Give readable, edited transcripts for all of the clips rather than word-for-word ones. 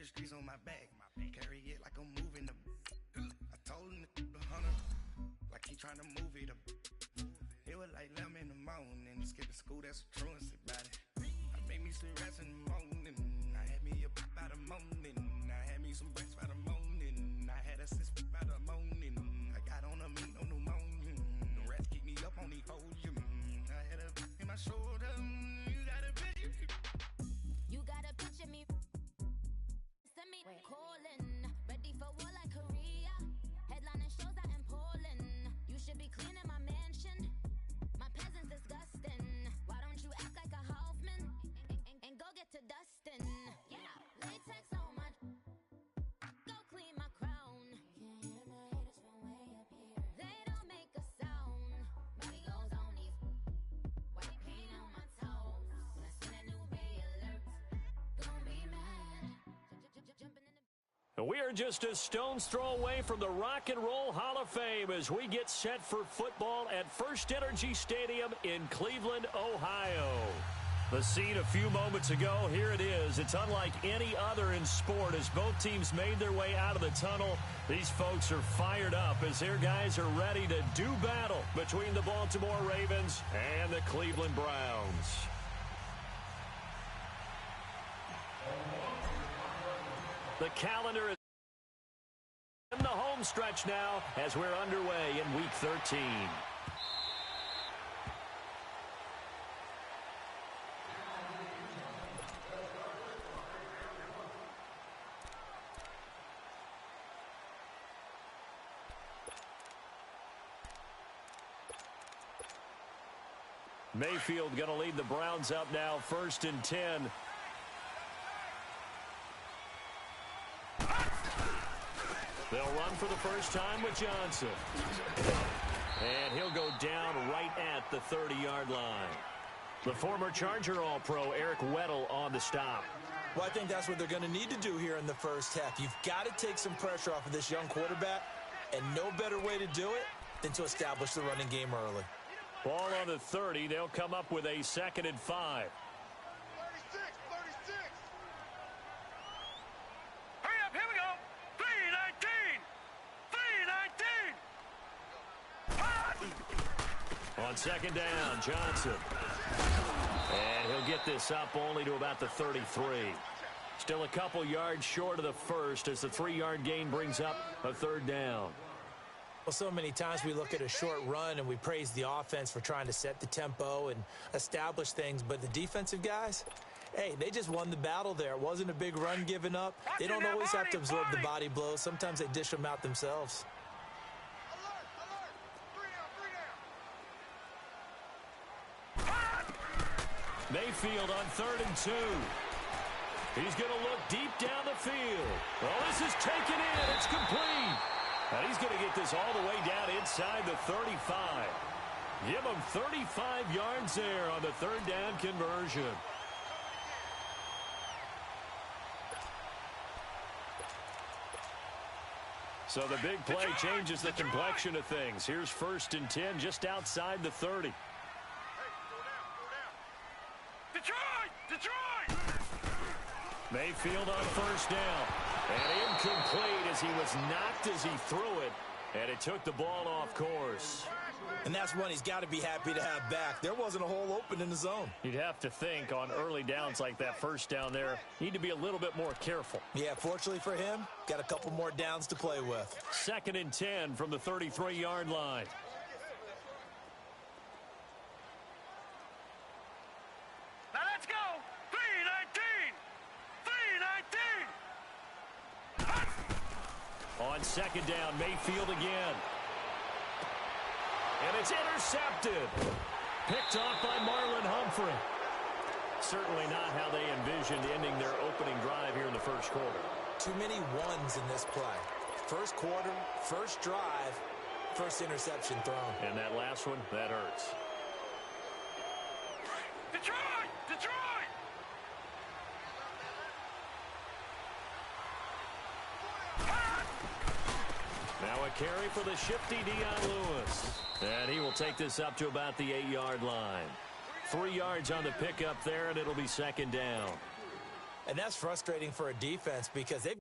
the streets on my back. Carry it like I'm moving the. I told him the hunter, like he trying to move it up. It was like 11 in the morning, skipping school, that's a truancy about it. I made me some rest in the morning. I had me up by the morning. I had me some breaks by the morning. I had a sis by the morning. I got on a meat, no pneumonia. The rats keep me up on the podium. I had a in my shoulder. You got a picture me. Send me calling. Ready for war like Korea. Headlining shows out in Poland. You should be cleaning my mansion. My peasants disgusting. Why don't you act like a Hoffman and go get to dustin'? Yeah, latex on my. Go clean my crown. Can't hear my haters from way up here. They don't make a sound. Body goes on these. White paint on my toes. When I see that new Bay alert, gonna be mad. Jumping in the. We are just a stone's throw away from the Rock and Roll Hall of Fame as we get set for football at First Energy Stadium in Cleveland, Ohio. The scene a few moments ago, here it is. It's unlike any other in sport as both teams made their way out of the tunnel. These folks are fired up as their guys are ready to do battle between the Baltimore Ravens and the Cleveland Browns. The calendar is in the home stretch now as we're underway in Week 13. Mayfield going to lead the Browns up now, 1st and 10. They'll run for the first time with Johnson. And he'll go down right at the 30-yard line. The former Charger All-Pro Eric Weddle on the stop. Well, I think that's what they're going to need to do here in the first half. You've got to take some pressure off of this young quarterback, and no better way to do it than to establish the running game early. Ball on the 30. They'll come up with a 2nd and 5. 36. Hurry up, here we go. 3-19. On 2nd down, Johnson. And he'll get this up only to about the 33. Still a couple yards short of the first as the 3-yard gain brings up a 3rd down. Well, so many times we look at a short run and we praise the offense for trying to set the tempo and establish things, but the defensive guys, hey, they just won the battle there. It wasn't a big run given up. They don't always have to absorb the body blows. Sometimes they dish them out themselves. Mayfield on 3rd and 2. He's going to look deep down the field. Well, this is taken in. It's complete. And he's going to get this all the way down inside the 35. Give him 35 yards there on the 3rd down conversion. So the big play changes the complexion of things. Here's 1st and 10 just outside the 30. Detroit! Mayfield on 1st down. And incomplete as he was knocked as he threw it. And it took the ball off course. And that's one he's got to be happy to have back. There wasn't a hole open in the zone. You'd have to think on early downs like that 1st down there, need to be a little bit more careful. Yeah, fortunately for him, got a couple more downs to play with. 2nd and 10 from the 33-yard line. Now let's go! 3-19! On 2nd down, Mayfield again. And it's intercepted. Picked off by Marlon Humphrey. Certainly not how they envisioned ending their opening drive here in the 1st quarter. Too many ones in this play. 1st quarter, 1st drive, 1st interception thrown. And that last one, that hurts. Detroit! Now a carry for the shifty Dion Lewis. And he will take this up to about the 8-yard line. 3 yards on the pickup there, and it'll be 2nd down. And that's frustrating for a defense because they've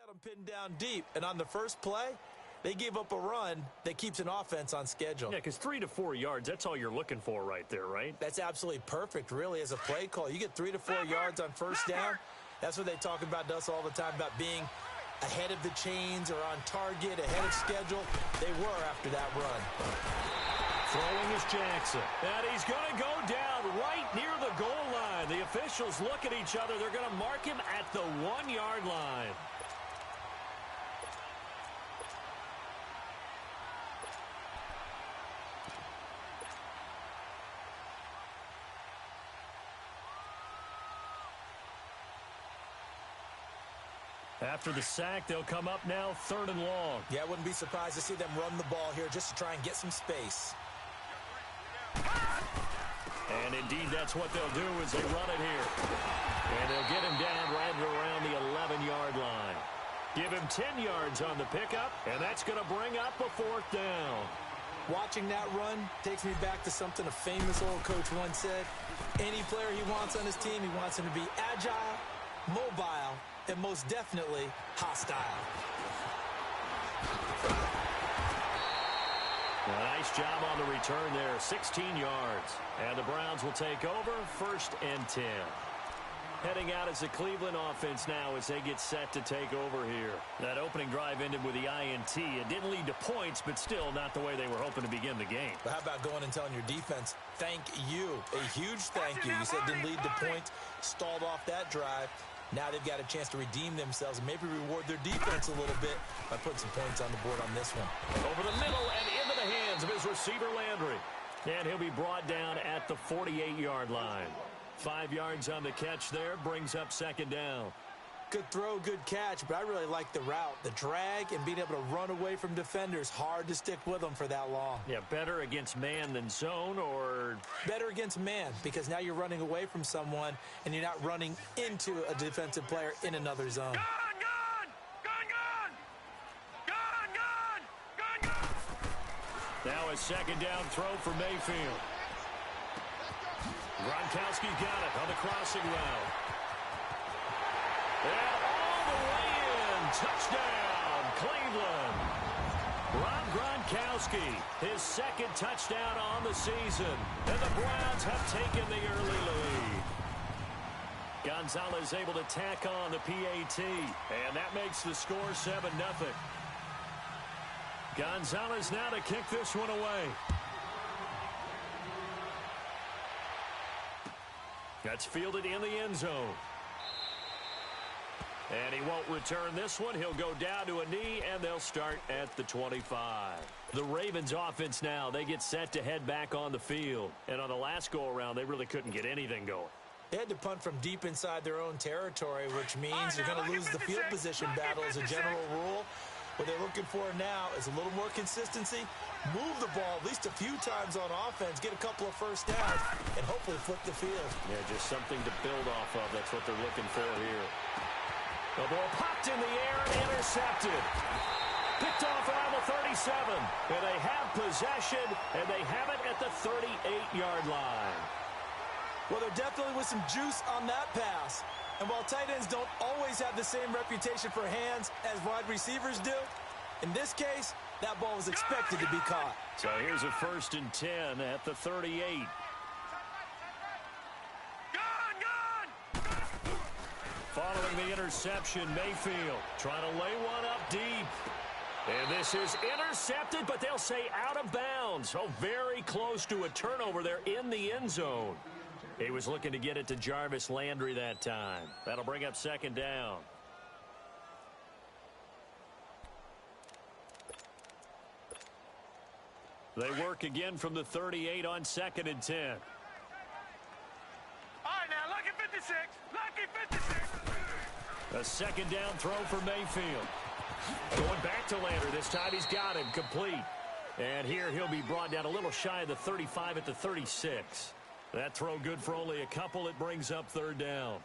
got them pinned down deep. And on the first play, they gave up a run that keeps an offense on schedule. Yeah, because 3 to 4 yards, that's all you're looking for right there, right? That's absolutely perfect, really, as a play call. You get 3 to 4 yards on first down. That's what they talk about to us all the time, about being ahead of the chains or on target, ahead of schedule. They were after that run. Throwing is Jackson. And he's going to go down right near the goal line. The officials look at each other. They're going to mark him at the 1-yard line. After the sack, they'll come up now 3rd and long. Yeah, I wouldn't be surprised to see them run the ball here just to try and get some space. And indeed, that's what they'll do is they run it here. And they'll get him down right around the 11-yard line. Give him 10 yards on the pickup, and that's going to bring up a 4th down. Watching that run takes me back to something a famous old coach once said. Any player he wants on his team, he wants him to be agile, mobile, and most definitely hostile. A nice job on the return there, 16 yards. And the Browns will take over, 1st and 10. Heading out as the Cleveland offense now as they get set to take over here. That opening drive ended with the INT. It didn't lead to points, but still not the way they were hoping to begin the game. But how about going and telling your defense, thank you, a huge thank you. You said it didn't lead to points, stalled off that drive. Now they've got a chance to redeem themselves and maybe reward their defense a little bit by putting some points on the board on this one. Over the middle and into the hands of his receiver, Landry. And he'll be brought down at the 48-yard line. 5 yards on the catch there, brings up 2nd down. Good throw, good catch, but I really like the route. The drag and being able to run away from defenders, hard to stick with them for that long. Yeah, better against man than zone, or? Better against man, because now you're running away from someone and you're not running into a defensive player in another zone. Gone! Now a 2nd down throw for Mayfield. Gronkowski's got it on the crossing route. And all the way in. Touchdown, Cleveland. Rob Gronkowski, his 2nd touchdown on the season. And the Browns have taken the early lead. Gonzalez able to tack on the PAT. And that makes the score 7-0. Gonzalez now to kick this one away. That's fielded in the end zone. And he won't return this one. He'll go down to a knee, and they'll start at the 25. The Ravens offense now, they get set to head back on the field. And on the last go-around, they really couldn't get anything going. They had to punt from deep inside their own territory, which means you're going to lose the field position battle as a general rule. What they're looking for now is a little more consistency, move the ball at least a few times on offense, get a couple of first downs, and hopefully flip the field. Yeah, just something to build off of. That's what they're looking for here. The ball popped in the air and intercepted. Picked off around the 37. And they have possession, and they have it at the 38-yard line. Well, there definitely was some juice on that pass. And while tight ends don't always have the same reputation for hands as wide receivers do, in this case, that ball was expected to be caught. So here's a 1st and 10 at the 38. Following the interception, Mayfield trying to lay one up deep. And this is intercepted, but they'll say out of bounds. Oh, very close to a turnover there in the end zone. He was looking to get it to Jarvis Landry that time. That'll bring up 2nd down. They work again from the 38 on 2nd and 10. 56. Lucky 56. A second down throw for Mayfield. Going back to Lander. This time he's got him complete. And here he'll be brought down a little shy of the 35 at the 36. That throw good for only a couple. It brings up third down.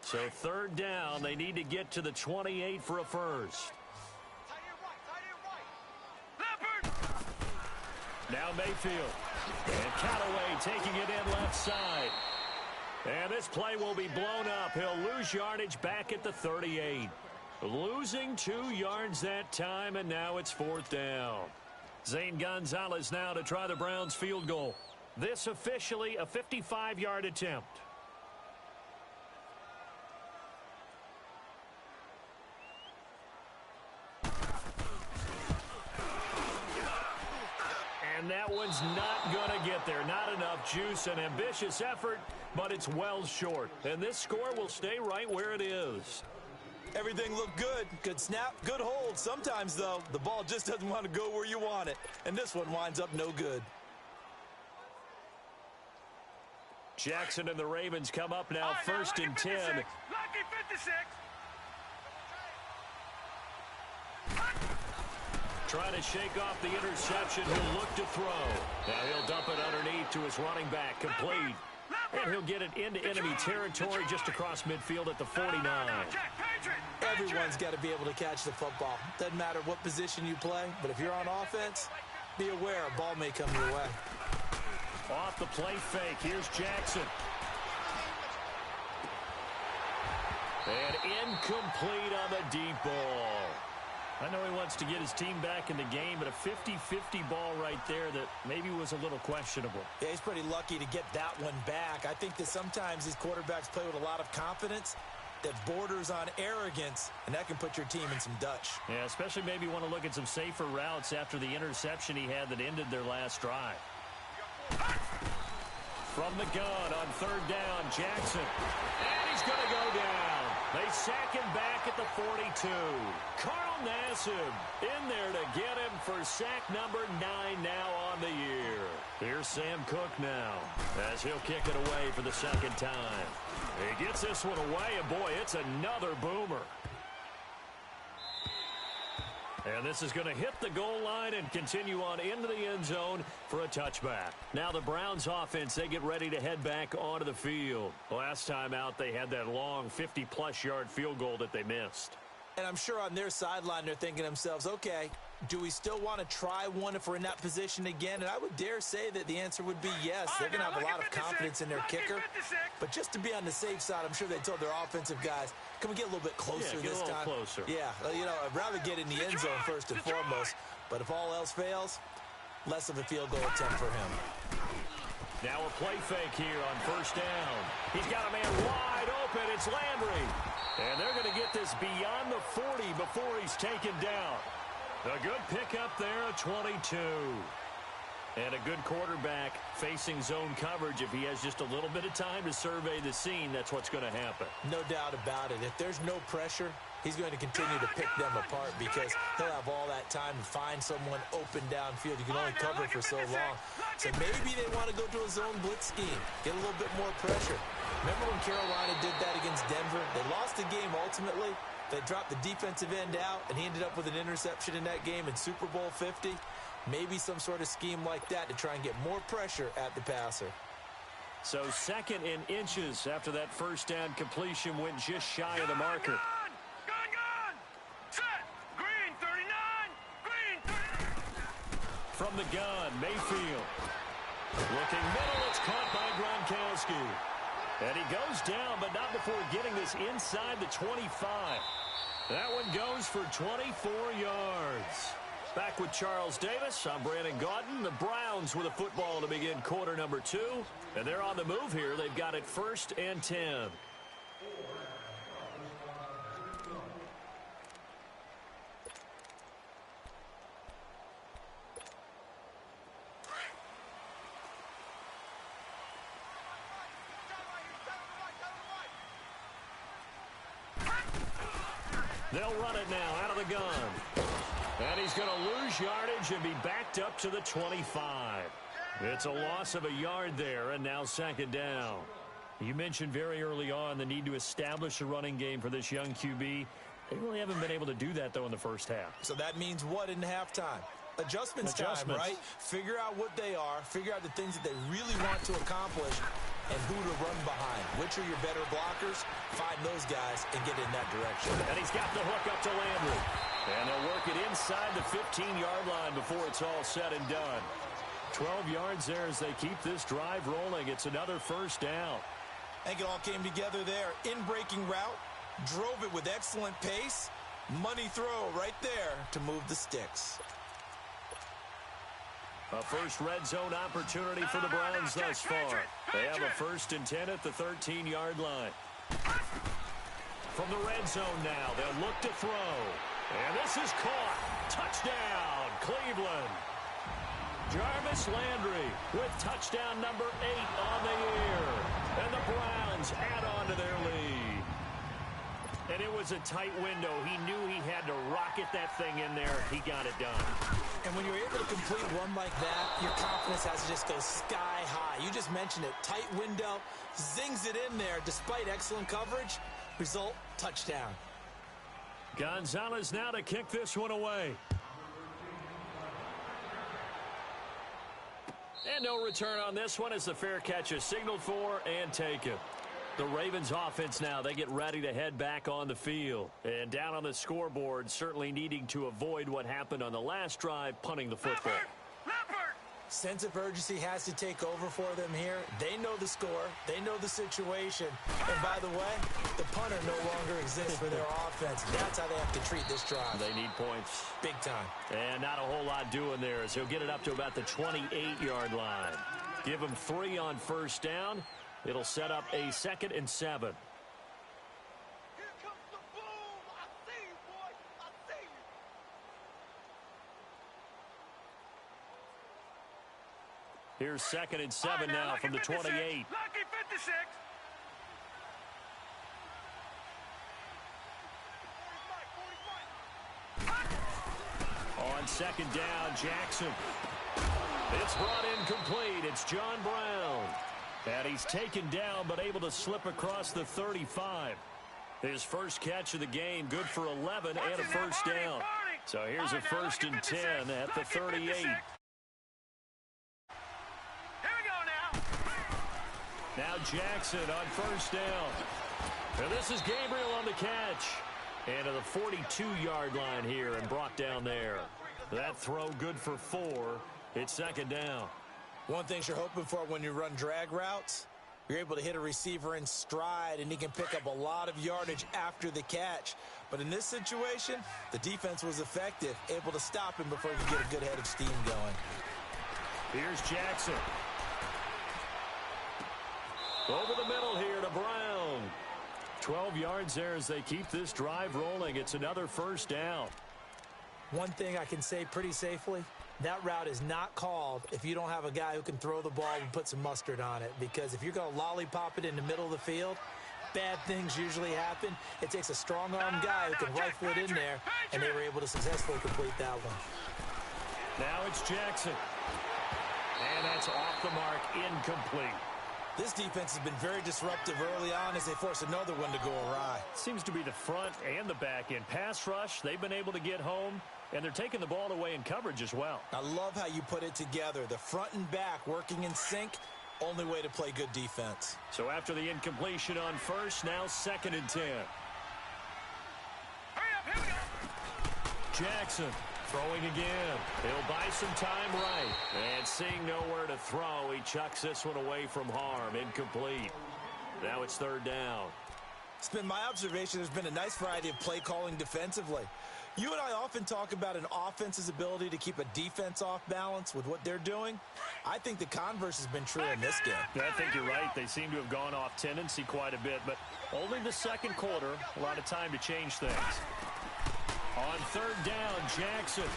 So third down, they need to get to the 28 for a first. Now Mayfield. And Callaway taking it in left side. And this play will be blown up. He'll lose yardage back at the 38. Losing 2 yards that time, and now it's fourth down. Zane Gonzalez now to try the Browns field goal. This officially a 55-yard attempt. And that one's not going to get there. Not enough juice. An ambitious effort, but it's well short. And this score will stay right where it is. Everything looked good. Good snap, good hold. Sometimes, though, the ball just doesn't want to go where you want it. And this one winds up no good. Jackson and the Ravens come up now, first and 10. Lucky 56. Trying to shake off the interception. He'll look to throw. Now he'll dump it underneath to his running back. Complete. And he'll get it into enemy territory just across midfield at the 49. Everyone's got to be able to catch the football. Doesn't matter what position you play, but if you're on offense, be aware a ball may come your way. Off the play fake. Here's Jackson. And incomplete on the deep ball. I know he wants to get his team back in the game, but a 50-50 ball right there that maybe was a little questionable. Yeah, he's pretty lucky to get that one back. I think that sometimes these quarterbacks play with a lot of confidence that borders on arrogance, and that can put your team in some Dutch. Yeah, especially maybe want to look at some safer routes after the interception he had that ended their last drive. From the gun on third down, Jackson. And he's going to go down. They sack him back at the 42. Carl Nassib in there to get him for sack number 9 now on the year. Here's Sam Cook now as he'll kick it away for the second time. He gets this one away, and boy, it's another boomer. And this is going to hit the goal line and continue on into the end zone for a touchback. Now the Browns offense, they get ready to head back onto the field. Last time out, they had that long 50-plus yard field goal that they missed. And I'm sure on their sideline, they're thinking to themselves, okay, do we still want to try one if we're in that position again? And I would dare say that the answer would be yes. They're going to have a lot of confidence in their kicker. But just to be on the safe side, I'm sure they told their offensive guys, can we get a little bit closer this time? Closer. Yeah, you know, I'd rather get in the end zone first and foremost. But if all else fails, less of a field goal attempt for him. Now a play fake here on first down. He's got a man wide open. It's Landry. And they're going to get this beyond the 40 before he's taken down. A good pickup there at 22. And a good quarterback facing zone coverage. If he has just a little bit of time to survey the scene, that's what's going to happen. No doubt about it. If there's no pressure, he's going to continue to pick them apart because he'll have all that time to find someone open downfield. You can only cover for so long. So maybe they want to go to a zone blitz scheme, get a little bit more pressure. Remember when Carolina did that against Denver? They lost the game ultimately. They dropped the defensive end out, and he ended up with an interception in that game in Super Bowl 50. Maybe some sort of scheme like that to try and get more pressure at the passer. So second in inches after that first down completion went just shy of the marker. Gun! Set! Green 39! Green 39! From the gun, Mayfield. Looking middle, it's caught by Gronkowski. And he goes down, but not before getting this inside the 25. That one goes for 24 yards. Back with Charles Davis, I'm Brandon Gaudin. The Browns with a football to begin quarter number 2. And they're on the move here. They've got it first and 10. They'll run it now out of the gun. And he's going to lose yardage and be backed up to the 25. It's a loss of a yard there, and now second down. You mentioned very early on the need to establish a running game for this young QB. They really haven't been able to do that, though, in the first half. So that means what in halftime? Adjustments time, right? Figure out what they are, figure out the things that they really want to accomplish, and who to run behind. Which are your better blockers? Find those guys and get in that direction. And he's got the hook up to Landry. And they'll work it inside the 15-yard line before it's all said and done. 12 yards there as they keep this drive rolling. It's another first down. I think it all came together there. In-breaking route, drove it with excellent pace. Money throw right there to move the sticks. A first red zone opportunity for the Browns thus far. They have a 1st and 10 at the 13-yard line. From the red zone now, they'll look to throw. And this is caught. Touchdown, Cleveland. Jarvis Landry with touchdown number 8 on the year. And the Browns add on to their lead. And it was a tight window. He knew he had to rocket that thing in there. He got it done. And when you're able to complete one like that, your confidence has to just go sky high. You just mentioned it. Tight window, zings it in there despite excellent coverage. Result, touchdown. Gonzalez now to kick this one away. And no return on this one as the fair catch is signaled for and taken. The Ravens offense now, they get ready to head back on the field. And down on the scoreboard, certainly needing to avoid what happened on the last drive, punting the football. Sense of urgency has to take over for them here. They know the score. They know the situation. And by the way, the punter no longer exists for their offense. That's how they have to treat this drive. They need points. Big time. And not a whole lot doing there as he'll get it up to about the 28-yard line. Give him 3 on first down. It'll set up a 2nd and 7. Here comes the boom. I see you, boy. I see you. Here's 2nd and 7 now from the 28. Lucky 56. On 2nd down, Jackson. It's brought in complete. It's John Brown. And he's taken down but able to slip across the 35. His first catch of the game, good for 11 and a first down. So here's a 1st and 10 at the 38. Here we go now. Now Jackson on first down. And this is Gabriel on the catch. And to the 42-yard line here and brought down there. That throw good for 4. It's 2nd down. One thing you're hoping for when you run drag routes, you're able to hit a receiver in stride, and he can pick up a lot of yardage after the catch. But in this situation, the defense was effective, able to stop him before he could get a good head of steam going. Here's Jackson. Over the middle here to Brown. 12 yards there as they keep this drive rolling. It's another first down. One thing I can say pretty safely, that route is not called if you don't have a guy who can throw the ball and put some mustard on it. Because if you're going to lollipop it in the middle of the field, bad things usually happen. It takes a strong-arm guy who can rifle it in there, and they were able to successfully complete that one. Now it's Jackson. And that's off the mark, incomplete. This defense has been very disruptive early on as they force another one to go awry. Seems to be the front and the back end. Pass rush, they've been able to get home, and they're taking the ball away in coverage as well. I love how you put it together. The front and back working in sync, only way to play good defense. So after the incompletion on first, now 2nd and 10. Hurry up, here we go. Jackson throwing again. He'll buy some time right. And seeing nowhere to throw, he chucks this one away from harm. Incomplete. Now it's 3rd down. It's been my observation there's been a nice variety of play calling defensively. You and I often talk about an offense's ability to keep a defense off balance with what they're doing. I think the converse has been true in this game. I think you're right. They seem to have gone off tendency quite a bit, but only the 2nd quarter. A lot of time to change things. On 3rd down, Jackson.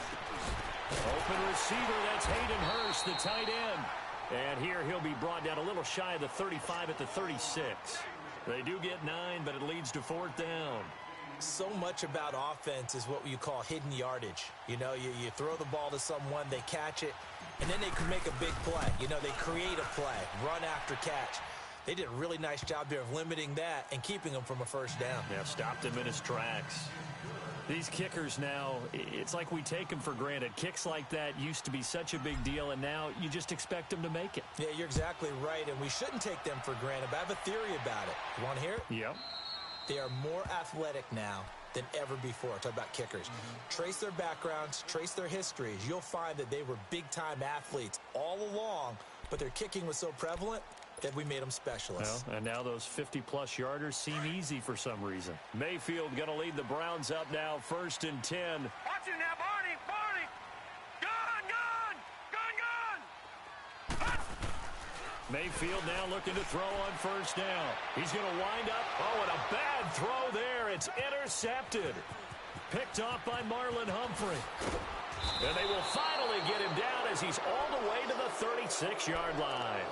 Open receiver, that's Hayden Hurst, the tight end. And here he'll be brought down a little shy of the 35 at the 36. They do get 9, but it leads to 4th down. So much about offense is what you call hidden yardage. You know, you throw the ball to someone, they catch it, and then they can make a big play. You know, they create a play, run after catch. They did a really nice job there of limiting that and keeping him from a first down. Yeah, stopped him in his tracks. These kickers now, it's like we take them for granted. Kicks like that used to be such a big deal, and now you just expect them to make it. Yeah, you're exactly right, and we shouldn't take them for granted, but I have a theory about it. You want to hear it? Yep. They are more athletic now than ever before. Talk about kickers. Trace their backgrounds, trace their histories. You'll find that they were big-time athletes all along, but their kicking was so prevalent that we made them specialists. Well, and now those 50-plus yarders seem easy for some reason. Mayfield going to lead the Browns up now, 1st and 10. Watch it now, Barney! Barney! Gun! Gun! Gun! Mayfield now looking to throw on 1st down. He's going to wind up. Oh, and a bad throw there. It's intercepted. Picked off by Marlon Humphrey. And they will finally get him down as he's all the way to the 36-yard line.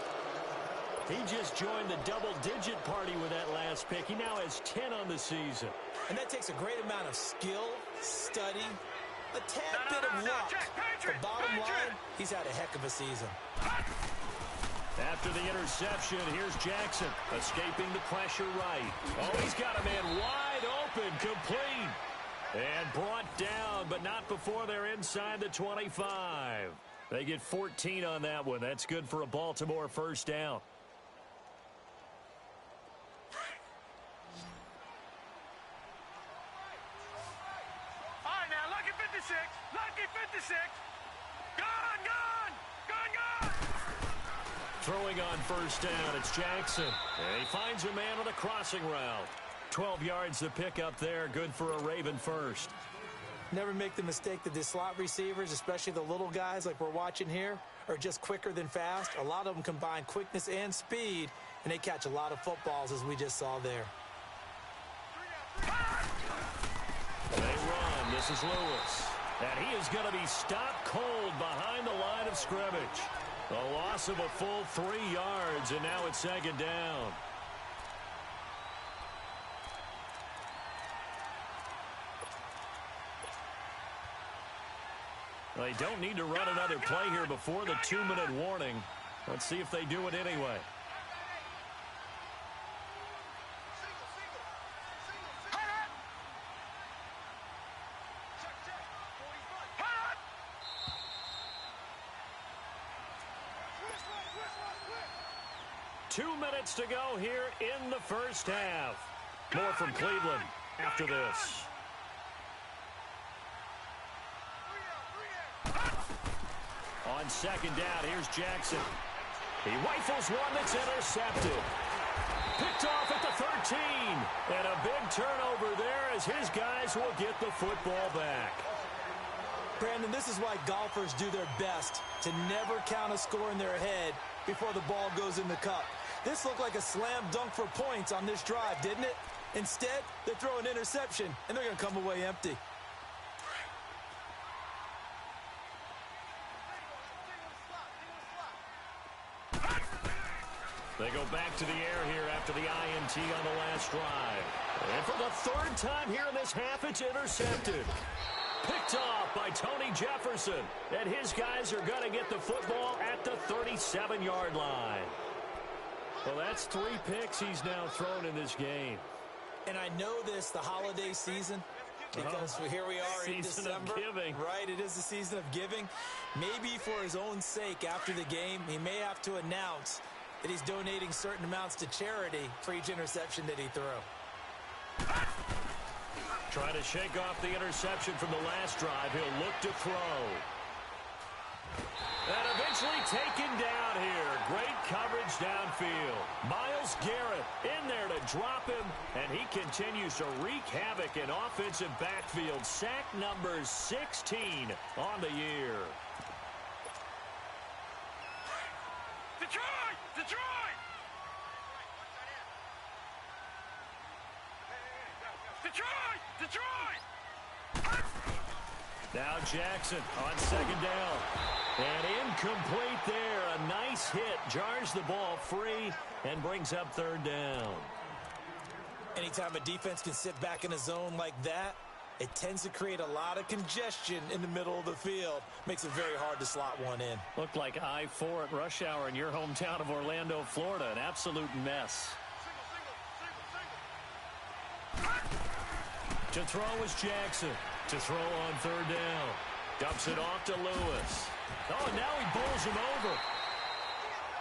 He just joined the double-digit party with that last pick. He now has 10 on the season. And that takes a great amount of skill, study, a tad bit of luck. But bottom line, he's had a heck of a season. After the interception, here's Jackson, escaping the pressure right. Oh, he's got a man wide open, complete. And brought down, but not before they're inside the 25. They get 14 on that one. That's good for a Baltimore 1st down. All right, now, lucky 56. Lucky 56. Gun! Gun! Gun! Gun! Throwing on 1st down, it's Jackson. And he finds a man on a crossing route. 12 yards to pick up there. Good for a Raven 1st. Never make the mistake that the slot receivers, especially the little guys like we're watching here, are just quicker than fast. A lot of them combine quickness and speed, and they catch a lot of footballs, as we just saw there. They run. This is Lewis. And he is going to be stopped cold behind the line of scrimmage. A loss of a full 3 yards, and now it's 2nd down. They don't need to run another play here before the 2-minute warning. Let's see if they do it anyway. Two minutes to go here in the 1st half. More from Cleveland after this. On 2nd down, here's Jackson. He rifles one that's intercepted. Picked off at the 13. And a big turnover there as his guys will get the football back. Brandon, this is why golfers do their best to never count a score in their head before the ball goes in the cup. This looked like a slam dunk for points on this drive, didn't it? Instead, they throw an interception, and they're going to come away empty. They go back to the air here after the INT on the last drive. And for the 3rd time here in this half, it's intercepted. Picked off by Tony Jefferson. And his guys are going to get the football at the 37-yard line. Well, that's 3 picks he's now thrown in this game. And I know this, the holiday season, because here we are in Season December. of giving. Right, it is the season of giving. Maybe for his own sake after the game, he may have to announce that he's donating certain amounts to charity for each interception that he threw. Trying to shake off the interception from the last drive. He'll look to throw. And eventually taken down here. Great coverage downfield. Myles Garrett in there to drop him, and he continues to wreak havoc in offensive backfield. Sack number 16 on the year. Detroit! Detroit! Detroit! Detroit! Now Jackson on 2nd down. And incomplete there. A nice hit. Jars the ball free and brings up 3rd down. Anytime a defense can sit back in a zone like that, it tends to create a lot of congestion in the middle of the field. Makes it very hard to slot one in. Looked like I-4 at rush hour in your hometown of Orlando, Florida. An absolute mess. To throw is Jackson. To throw on third down. Dumps it off to Lewis. Oh, and now he bowls him over.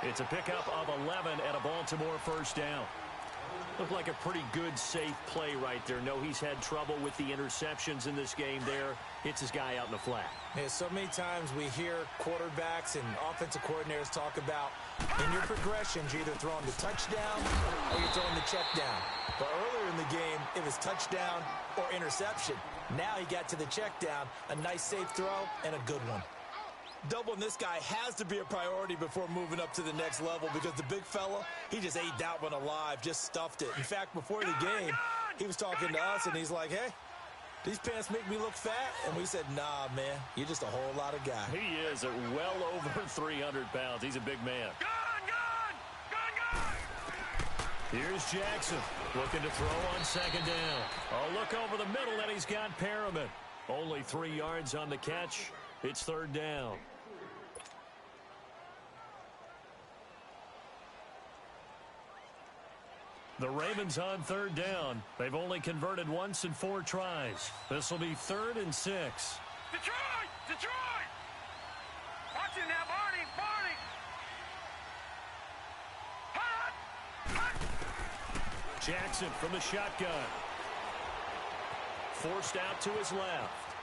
It's a pickup of 11 and a Baltimore first down. Looked like a pretty good, safe play right there. No, he's had trouble with the interceptions in this game there. Hits his guy out in the flat. Yeah, so many times we hear quarterbacks and offensive coordinators talk about in your progressions, you're either throwing the touchdown or you're throwing the check down. But earlier in the game, it was touchdown or interception. Now he got to the check down, a nice safe throw and a good one. Doubling this guy has to be a priority before moving up to the next level because the big fella, he just ate that one alive, just stuffed it. In fact, before the game, he was talking to us, and he's like, hey, these pants make me look fat? And we said, nah, man, you're just a whole lot of guy. He is at well over 300 pounds. He's a big man. Here's Jackson looking to throw on second down. A look over the middle, and he's got Perriman. Only 3 yards on the catch. It's third down. The Ravens on third down. They've only converted once in 4 tries. This will be 3rd and 6. Detroit! Detroit! Watch it now, Barney! Barney! Hot! Hot! Jackson from the shotgun. Forced out to his left.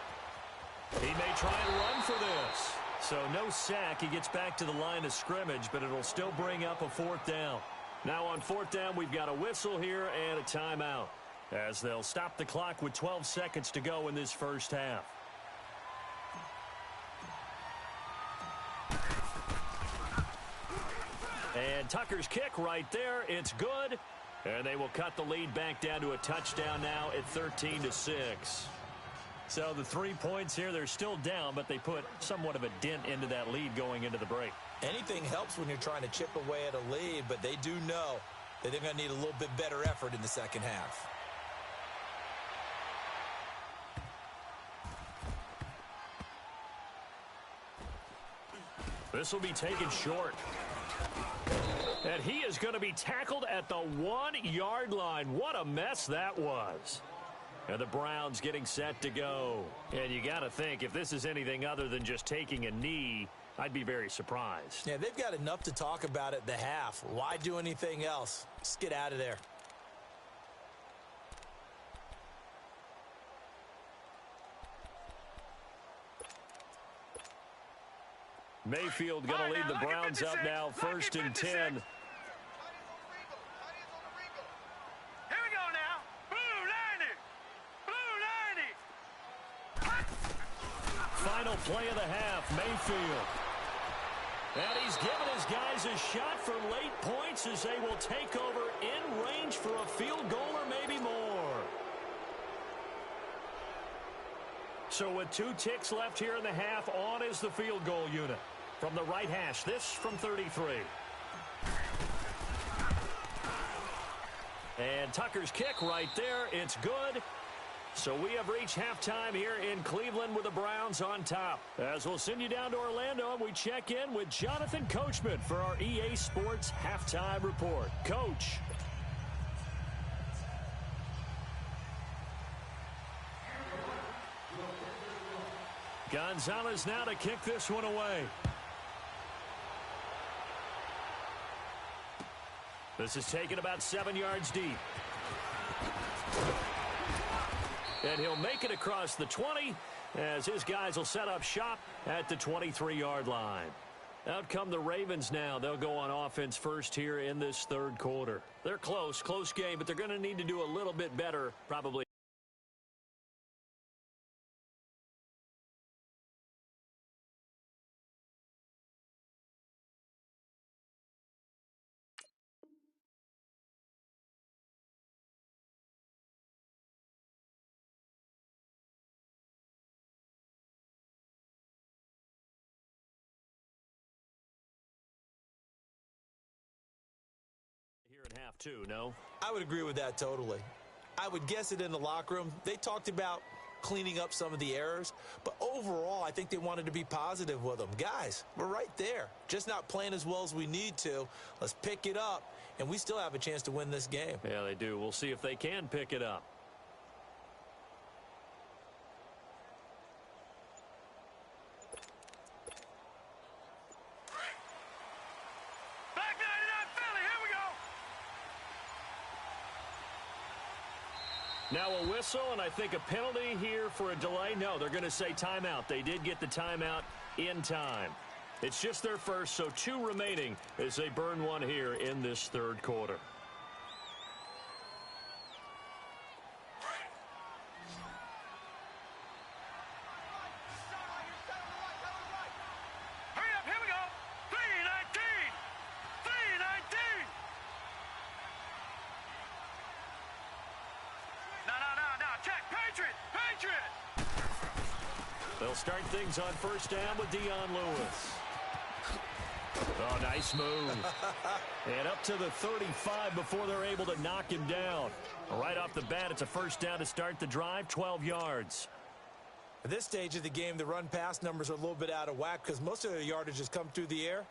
He may try and run for this. So no sack. He gets back to the line of scrimmage, but it'll still bring up a 4th down. Now on 4th down, we've got a whistle here and a timeout, as they'll stop the clock with 12 seconds to go in this first half. And Tucker's kick right there. It's good. And they will cut the lead back down to a touchdown now at 13-6. So the 3 points here, they're still down, but they put somewhat of a dent into that lead going into the break. Anything helps when you're trying to chip away at a lead, but they do know that they're going to need a little bit better effort in the second half. This will be taken short. And he is going to be tackled at the 1-yard line. What a mess that was. And the Browns getting set to go. And you got to think, if this is anything other than just taking a knee, I'd be very surprised. Yeah, they've got enough to talk about at the half. Why do anything else? Just get out of there. Mayfield going to lead the Browns up now, 1st and 10. Final play of the half, Mayfield. And he's given his guys a shot for late points as they will take over in range for a field goal or maybe more. So with 2 ticks left here in the half, on is the field goal unit. From the right hash, this from 33. And Tucker's kick right there, it's good. So we have reached halftime here in Cleveland with the Browns on top. As we'll send you down to Orlando, and we check in with Jonathan Coachman for our EA Sports Halftime Report. Coach. Gonzalez now to kick this one away. This is taken about 7 yards deep. And he'll make it across the 20 as his guys will set up shop at the 23-yard line. Out come the Ravens now. They'll go on offense first here in this 3rd quarter. They're close game, but they're going to need to do a little bit better probably. Here in half 2, no? I would agree with that totally. I would guess it in the locker room. They talked about cleaning up some of the errors, but overall, I think they wanted to be positive with them. Guys, we're right there, just not playing as well as we need to. Let's pick it up, and we still have a chance to win this game. Yeah, they do. We'll see if they can pick it up. Back 99 Philly, here we go. Now a whistle, and I think a penalty here for a delay. No, they're going to say timeout. They did get the timeout in time. It's just their first, so 2 remaining as they burn one here in this third quarter. Hurry up, here we go. 319. 319. No. Check. Patriot. Patriot. They'll start things on first down with Dion Lewis. Oh, nice move. And up to the 35 before they're able to knock him down. Right off the bat, it's a first down to start the drive, 12 yards. At this stage of the game, the run-pass numbers are a little bit out of whack because most of the yardage has come through the air.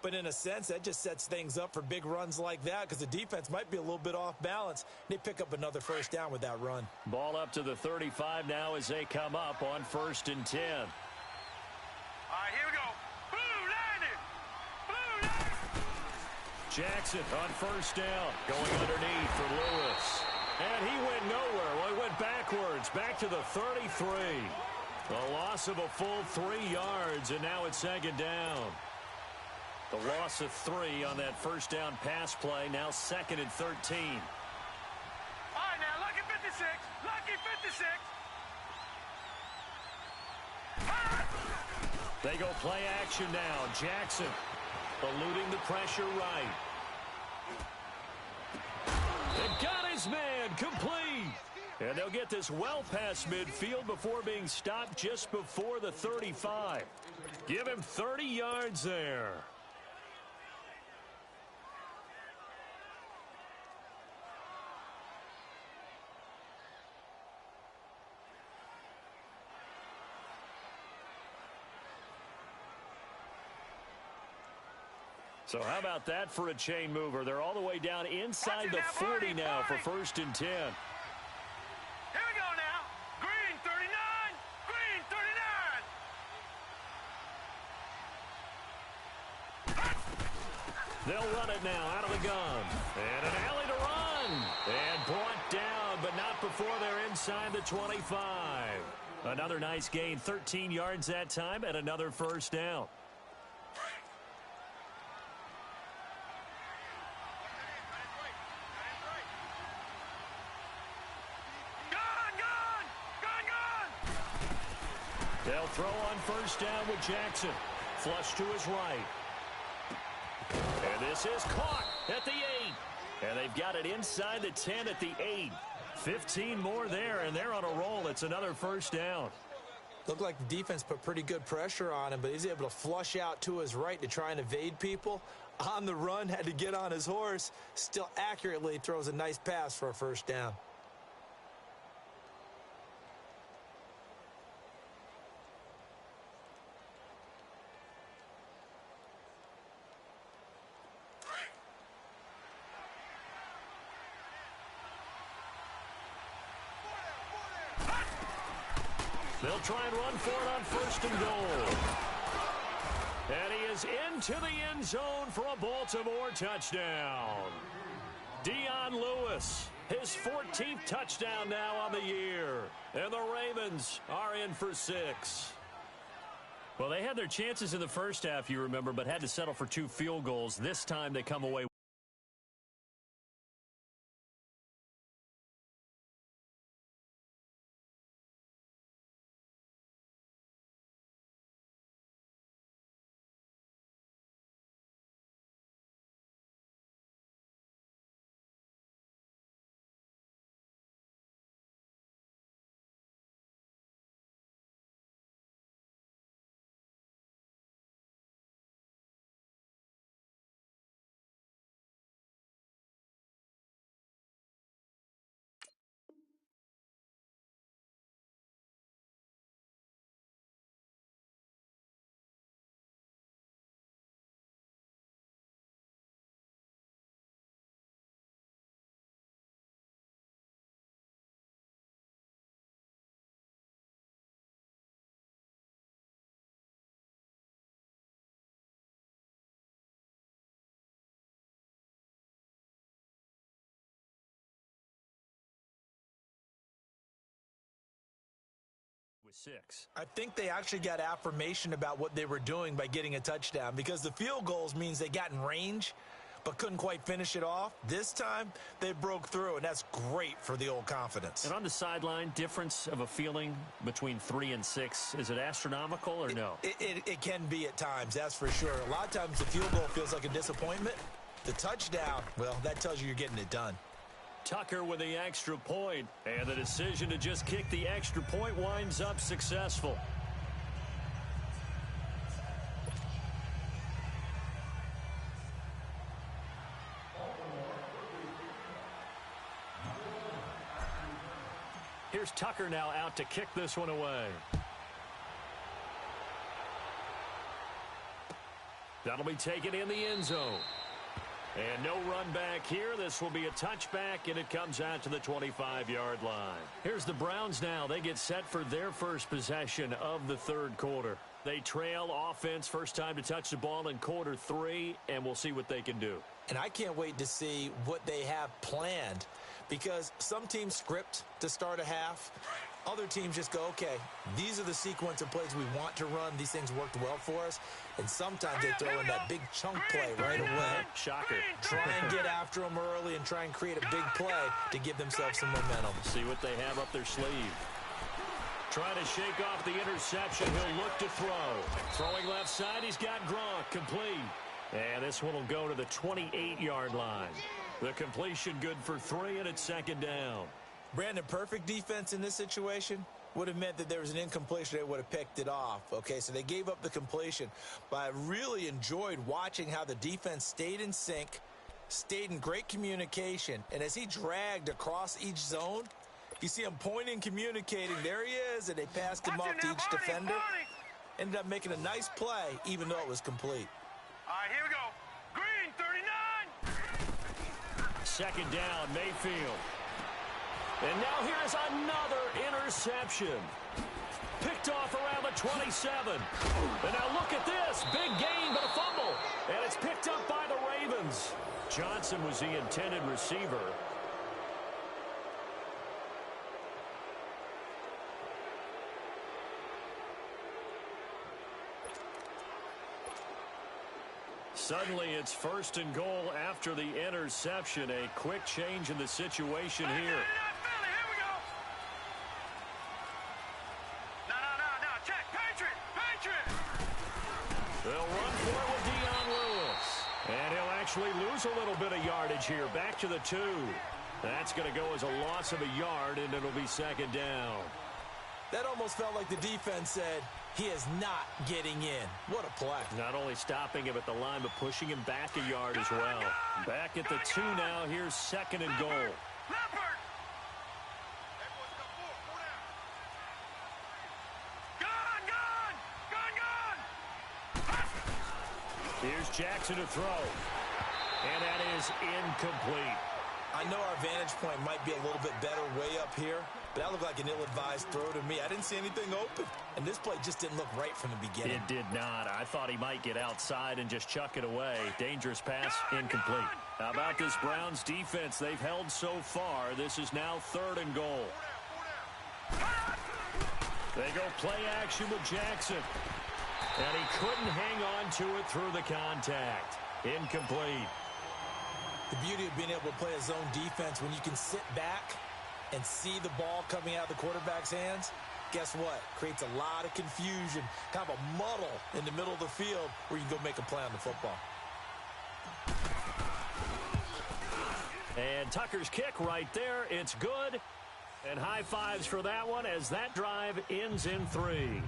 But in a sense, that just sets things up for big runs like that because the defense might be a little bit off balance. They pick up another first down with that run. Ball up to the 35 now as they come up on 1st and 10. All right, here we go. Blue 90. Blue 90. Jackson on first down, going underneath for Lewis. And he went nowhere. Well, he went backwards, back to the 33. A loss of a full 3 yards, and now it's 2nd down. The loss of 3 on that first down pass play, now 2nd and 13. All right, now, lucky 56. Lucky 56. They go play action now. Jackson eluding the pressure right. And got his man complete. And they'll get this well past midfield before being stopped just before the 35. Give him 30 yards there. So how about that for a chain mover? They're all the way down inside the 40 now for 1st and 10. Here we go now. Green 39. Green 39. They'll run it now out of the gun. And an alley to run. And brought down, but not before they're inside the 25. Another nice gain, 13 yards that time, and another first down. They'll throw on first down with Jackson. Flush to his right. And this is caught at the 8. And they've got it inside the 10 at the 8. 15 more there, and they're on a roll. It's another first down. Looked like the defense put pretty good pressure on him, but he's able to flush out to his right to try and evade people. On the run, had to get on his horse. Still accurately throws a nice pass for a first down. They'll try and run for it on 1st and goal. And he is into the end zone for a Baltimore touchdown. Dion Lewis, his 14th touchdown now on the year. And the Ravens are in for 6. Well, they had their chances in the first half, you remember, but had to settle for 2 field goals. This time they come away 6. I think they actually got affirmation about what they were doing by getting a touchdown, because the field goals means they got in range but couldn't quite finish it off. This time, they broke through, and that's great for the old confidence. And on the sideline, difference of a feeling between 3 and 6, is it astronomical or no? It can be at times, that's for sure. A lot of times the field goal feels like a disappointment. The touchdown, well, that tells you you're getting it done. Tucker with the extra point, and the decision to just kick the extra point winds up successful. Here's Tucker now out to kick this one away. That'll be taken in the end zone. And no run back here. This will be a touchback, and it comes out to the 25-yard line. Here's the Browns now. They get set for their first possession of the third quarter. They trail offense, first time to touch the ball in quarter 3, and we'll see what they can do. And I can't wait to see what they have planned, because some teams script to start a half. Other teams just go, okay, these are the sequence of plays we want to run. These things worked well for us. And sometimes they throw in that big chunk play right away. Shocker. Try and get after them early and try and create a big play to give themselves some momentum. See what they have up their sleeve. Trying to shake off the interception. He'll look to throw. Throwing left side, he's got Gronk complete. And this one will go to the 28-yard line. The completion good for 3, and it's second down. Brandon, perfect defense in this situation would have meant that there was an incompletion. They would have picked it off. Okay, so they gave up the completion. But I really enjoyed watching how the defense stayed in sync, stayed in great communication. And as he dragged across each zone, you see him pointing, communicating. There he is, and they passed him off to each defender. Ended up making a nice play, even though it was complete. All right, here we go. Green, 39. Second down, Mayfield. And now here's another interception. Picked off around the 27. And now look at this. Big gain, but a fumble. And it's picked up by the Ravens. Johnson was the intended receiver. Suddenly, it's first and goal after the interception. A quick change in the situation here. Here we go. No. Check. Patriot. They'll run for it with Dion Lewis. And he'll actually lose a little bit of yardage here. Back to the 2. That's going to go as a loss of a yard, and it'll be second down. That almost felt like the defense said, he is not getting in. What a play. Not only stopping him at the line, but pushing him back a yard as well. Back at the 2 now. Here's second and goal. Leopard. Gone. Here's Jackson to throw. And that is incomplete. I know our vantage point might be a little bit better way up here, but that looked like an ill-advised throw to me. I didn't see anything open, and this play just didn't look right from the beginning. It did not. I thought he might get outside and just chuck it away. Dangerous pass, incomplete. How about this Browns defense? They've held so far. This is now third and goal. They go play action with Jackson. And he couldn't hang on to it through the contact. Incomplete. The beauty of being able to play a zone defense, when you can sit back and see the ball coming out of the quarterback's hands, guess what? Creates a lot of confusion, kind of a muddle in the middle of the field where you can go make a play on the football. And Tucker's kick right there. It's good. And high fives for that one as that drive ends in 3.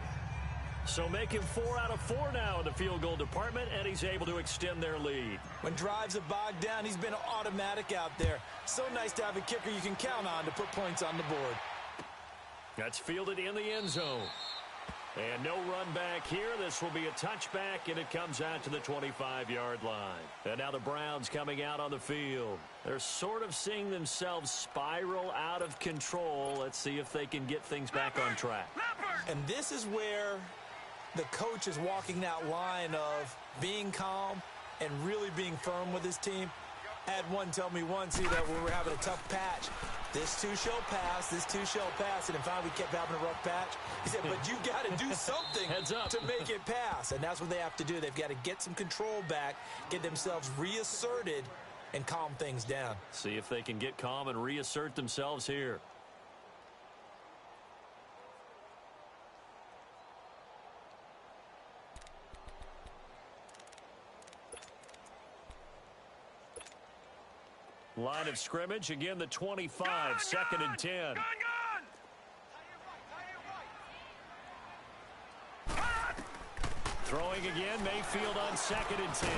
So making 4 out of 4 now in the field goal department, and he's able to extend their lead. When drives are bogged down, he's been automatic out there. So nice to have a kicker you can count on to put points on the board. That's fielded in the end zone. And no run back here. This will be a touchback, and it comes out to the 25-yard line. And now the Browns coming out on the field. They're sort of seeing themselves spiral out of control. Let's see if they can get things back on track. And this is where the coach is walking that line of being calm and really being firm with his team. Had one tell me once, you know, we were having a tough patch. This too shall pass, this too shall pass. And then finally we kept having a rough patch. He said, but you got to do something Heads up. to make it pass. And that's what they have to do. They've got to get some control back, get themselves reasserted, and calm things down. See if they can get calm and reassert themselves here. Line of scrimmage, again the 25, second and 10. Throwing again, Mayfield on second and 10.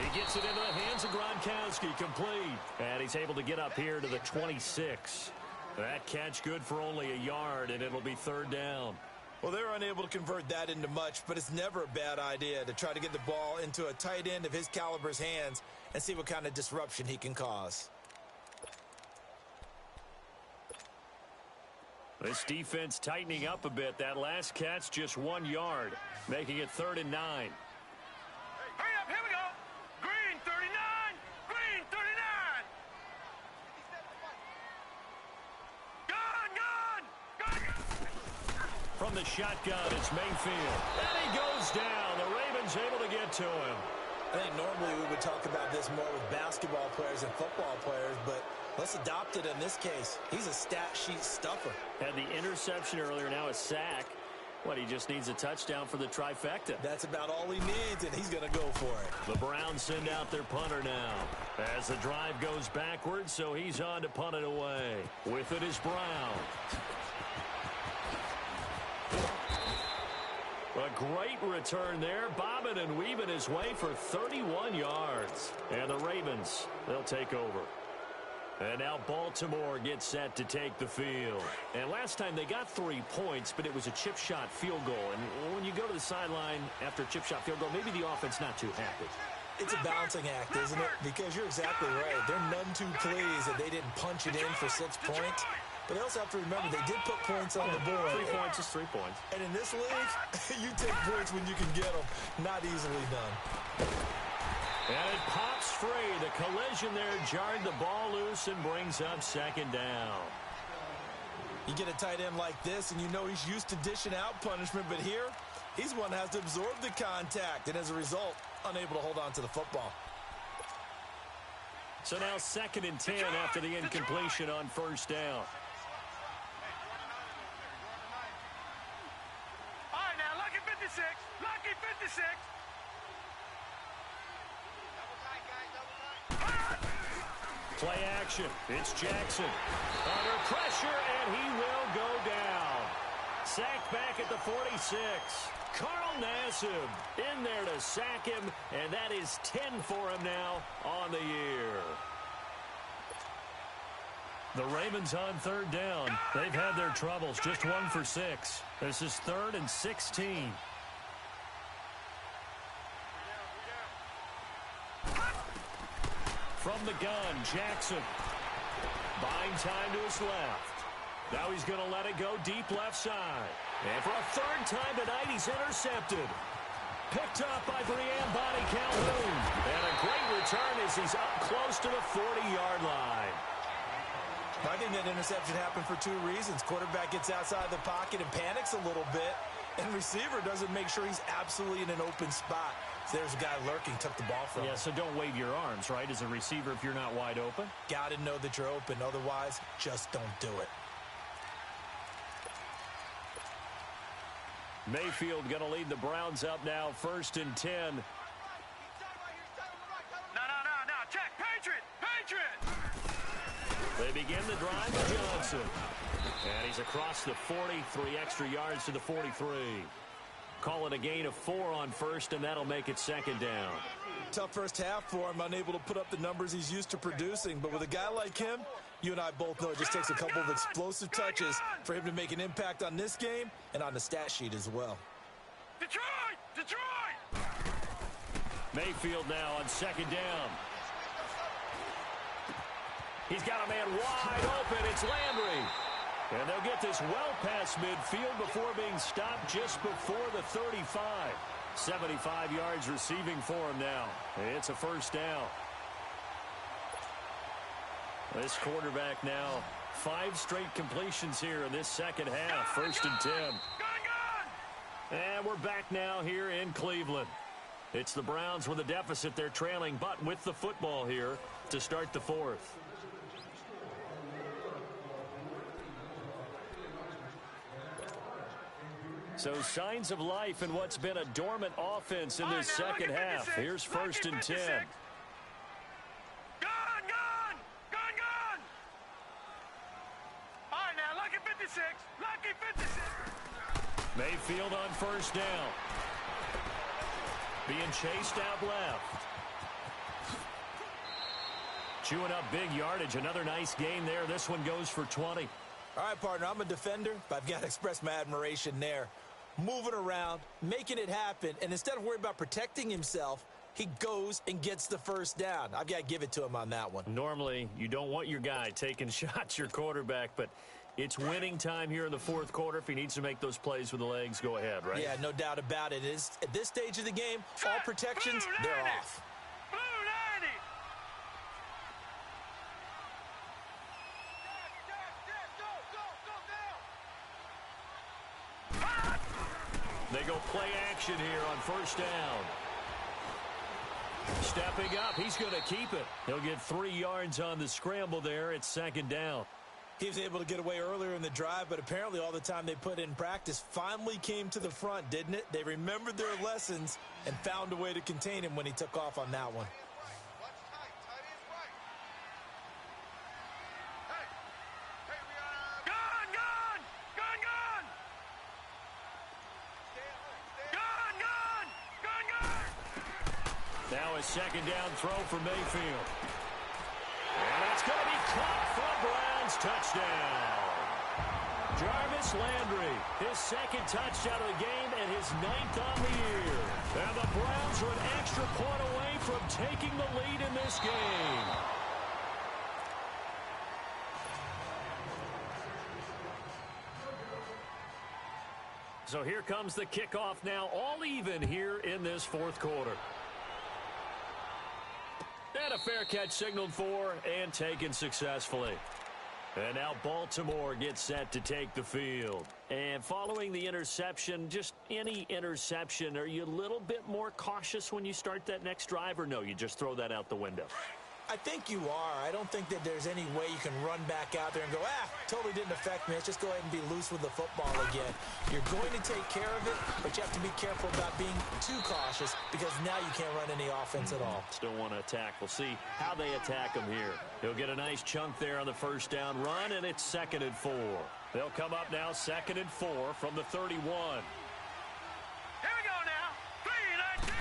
He gets it into the hands of Gronkowski, complete. And he's able to get up here to the 26. That catch good for only a yard, and it'll be third down. Well, they're unable to convert that into much, but it's never a bad idea to try to get the ball into a tight end of his caliber's hands and see what kind of disruption he can cause. This defense tightening up a bit. That last catch just 1 yard, making it third and 9. Hurry up, here we go. Green 39, green 39. Gun. From the shotgun, it's Mayfield. And he goes down. The Ravens able to get to him. I think normally we would talk about this more with basketball players and football players, but let's adopt it in this case. He's a stat sheet stuffer. Had the interception earlier, now a sack. What, he just needs a touchdown for the trifecta. That's about all he needs, and he's going to go for it. The Browns send out their punter now as the drive goes backwards, so he's on to punt it away. With it is Brown. A great return there, bobbing and weaving his way for 31 yards. And the Ravens, they'll take over. And now Baltimore gets set to take the field. And last time they got 3 points, but it was a chip shot field goal. And when you go to the sideline after a chip shot field goal, maybe the offense not too happy. It's a balancing act, isn't it? Because you're exactly right. They're none too pleased that they didn't punch it in for 6 points. But they also have to remember they did put points on the board. 3 points is 3 points. And in this league, you take points when you can get them. Not easily done. And it pops free. The collision there jarred the ball loose and brings up second down. You get a tight end like this, and you know he's used to dishing out punishment. But here, he's one that has to absorb the contact. And as a result, unable to hold on to the football. So now second and 10 after the incompletion on first down. All right, now, lucky 56. Lucky 56. Play action. It's Jackson. Under pressure, and he will go down. Sacked back at the 46. Carl Nassib in there to sack him, and that is 10 for him now on the year. The Ravens on third down. They've had their troubles. Just 1 for 6. This is 3rd and 16. From the gun, Jackson. Buying time to his left. Now he's going to let it go deep left side. And for a 3rd time tonight, he's intercepted. Picked up by Brian Body Calhoun. And a great return as he's up close to the 40-yard line. I think that interception happened for 2 reasons. Quarterback gets outside the pocket and panics a little bit. And receiver doesn't make sure he's absolutely in an open spot. So there's a guy lurking, took the ball from him. Yeah, so don't wave your arms, right, as a receiver if you're not wide open. Got to know that you're open. Otherwise, just don't do it. Mayfield going to lead the Browns up now, 1st and 10. No. Check. Patriot. They begin the drive with Johnson. And he's across the 40, 3 extra yards to the 43. Call it a gain of 4 on first, and that'll make it second down. Tough first half for him, unable to put up the numbers he's used to producing. But with a guy like him, you and I both know it just takes a couple of explosive touches for him to make an impact on this game and on the stat sheet as well. Detroit! Mayfield now on second down. He's got a man wide open. It's Landry. And they'll get this well past midfield before being stopped just before the 35. 75 yards receiving for him now. It's a first down. This quarterback now 5 straight completions here in this second half. 1st and 10. And we're back now here in Cleveland. It's the Browns with a deficit. They're trailing, but with the football here to start the 4th. So signs of life in what's been a dormant offense in this second half. Here's 1st and 10. All right, now, lucky 56. Lucky 56. Mayfield on 1st down. Being chased out left. Chewing up big yardage. Another nice gain there. This one goes for 20. All right, partner, I'm a defender, but I've got to express my admiration there. Moving around, making it happen, and instead of worrying about protecting himself, he goes and gets the 1st down. I've got to give it to him on that one. Normally, you don't want your guy taking shots, your quarterback, but it's winning time here in the 4th quarter. If he needs to make those plays with the legs, go ahead, right? Yeah, no doubt about it. At this stage of the game, all protections, they're off. They go play action here on 1st down. Stepping up, he's going to keep it. He'll get 3 yards on the scramble there. It's 2nd down. He was able to get away earlier in the drive, but apparently all the time they put in practice finally came to the front, didn't it? They remembered their lessons and found a way to contain him when he took off on that one. Now a 2nd down throw for Mayfield. And that's going to be caught for a Browns touchdown. Jarvis Landry, his 2nd touchdown of the game and his 9th on the year. And the Browns are an extra point away from taking the lead in this game. So here comes the kickoff now, all even here in this 4th quarter. And a fair catch signaled for and taken successfully. And now Baltimore gets set to take the field. And following the interception, just any interception, are you a little bit more cautious when you start that next drive, or no, you just throw that out the window? I think you are. I don't think that there's any way you can run back out there and go, totally didn't affect me. Let's just go ahead and be loose with the football again. You're going to take care of it, but you have to be careful about being too cautious because now you can't run any offense at all. Still want to attack. We'll see how they attack him here. He'll get a nice chunk there on the 1st down run, and it's 2nd and 4. They'll come up now 2nd and 4 from the 31. Here we go now. 3, 19.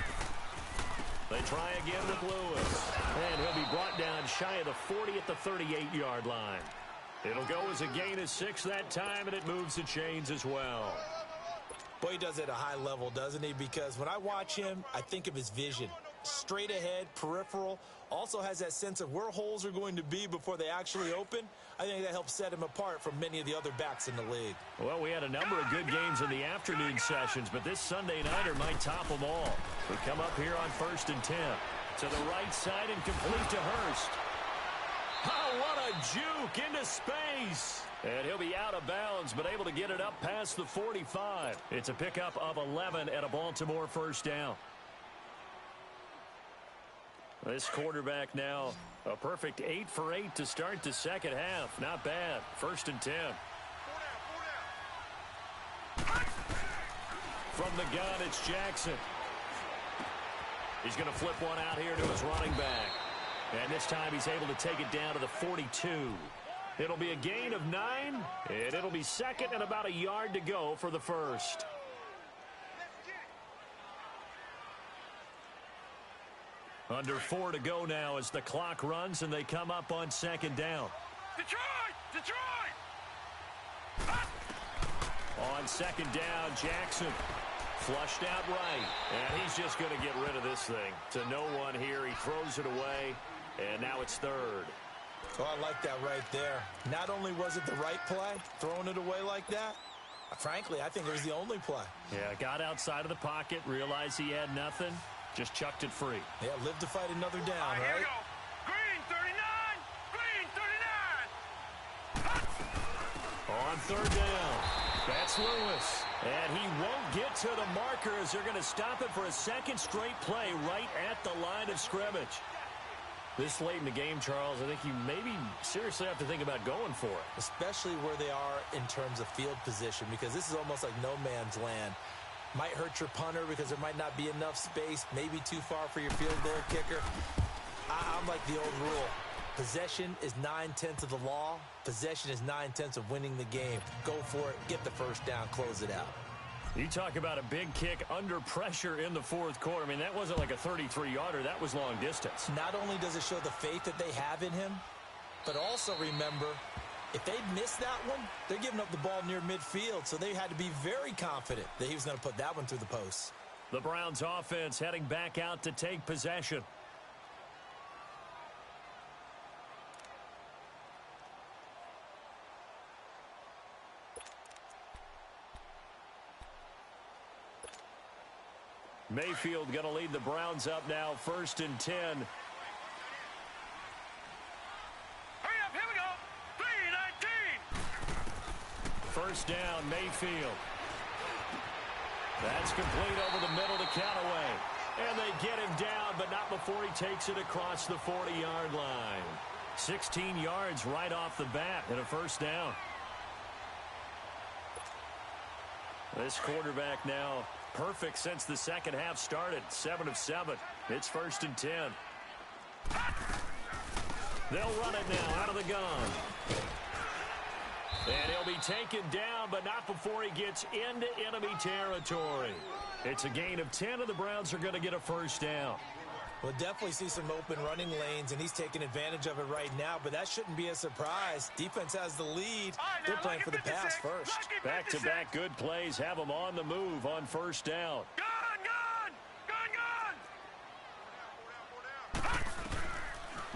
They try again with Lewis. And he'll be brought down shy of the 40 at the 38-yard line. It'll go as a gain of 6 that time, and it moves the chains as well. Boy, he does it at a high level, doesn't he? Because when I watch him, I think of his vision. Straight ahead, peripheral, also has that sense of where holes are going to be before they actually open. I think that helps set him apart from many of the other backs in the league. Well, we had a number of good games in the afternoon sessions, but this Sunday nighter might top them all. We come up here on 1st and 10. To the right side and complete to Hurst. Oh, what a juke into space. And he'll be out of bounds, but able to get it up past the 45. It's a pickup of 11 at a Baltimore 1st down. This quarterback now a perfect 8 for 8 to start the second half. Not bad. 1st and 10. From the gun, it's Jackson. He's going to flip one out here to his running back. And this time he's able to take it down to the 42. It'll be a gain of 9, and it'll be 2nd and about a yard to go for the 1st. Under 4 to go now as the clock runs, and they come up on 2nd down. Detroit! On 2nd down, Jackson. Flushed out right, and he's just going to get rid of this thing. To no one here, he throws it away, and now it's 3rd. Oh, I like that right there. Not only was it the right play, throwing it away like that, frankly, I think it was the only play. Yeah, got outside of the pocket, realized he had nothing, just chucked it free. Yeah, live to fight another down, All right, right? here we go. Green 39! Green 39! third down. That's Lewis. And he won't get to the marker as they're going to stop it for a second straight play right at the line of scrimmage. This late in the game, Charles, I think you maybe seriously have to think about going for it. Especially where they are in terms of field position, because this is almost like no man's land. Might hurt your punter because there might not be enough space, maybe too far for your field goal kicker. I'm like the old rule. Possession is 9/10 of the law. Possession is 9/10 of winning the game. Go for it, get the first down, close it out. You talk about a big kick under pressure in the fourth quarter. I mean, that wasn't like a 33-yarder. That was long distance. Not only does it show the faith that they have in him, but also remember, if they miss that one, they're giving up the ball near midfield, so they had to be very confident that he was going to put that one through the post. The Browns offense heading back out to take possession. Mayfield going to lead the Browns up now, 1st and 10. Hurry up, here we go. 3-19. First down, Mayfield. That's complete over the middle to Callaway. And they get him down, but not before he takes it across the 40-yard line. 16 yards right off the bat and a first down. This quarterback now perfect since the second half started. 7 of 7. It's 1st and 10. They'll run it now out of the gun. And he'll be taken down, but not before he gets into enemy territory. It's a gain of 10, and the Browns are going to get a first down. We'll definitely see some open running lanes, and he's taking advantage of it right now, but that shouldn't be a surprise. Defense has the lead. They're playing for the pass first. Back-to-back good plays have them on the move on first down.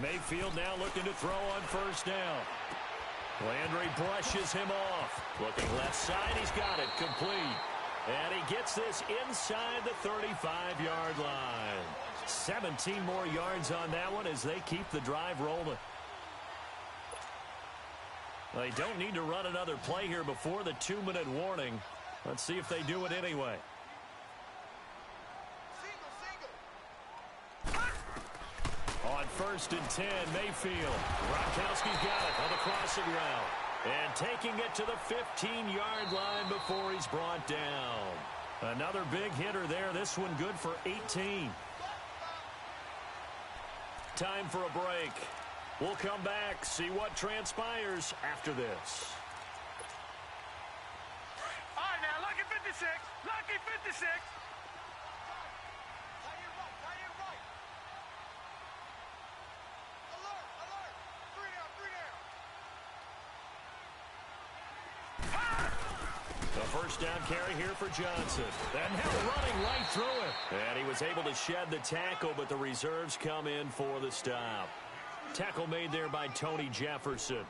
Mayfield now looking to throw on first down. Landry brushes him off. Looking left side, he's got it complete. And he gets this inside the 35-yard line. 17 more yards on that one as they keep the drive rolling. They don't need to run another play here before the 2-minute warning. Let's see if they do it anyway. On 1st and 10, Mayfield. Gronkowski's got it on the crossing route. And taking it to the 15-yard line before he's brought down. Another big hitter there. This one good for 18. Time for a break. We'll come back, see what transpires after this. All right, now, lucky 56. Lucky 56. The first down carry here for Johnson. And now running right through it. And he was able to shed the tackle, but the reserves come in for the stop. Tackle made there by Tony Jefferson.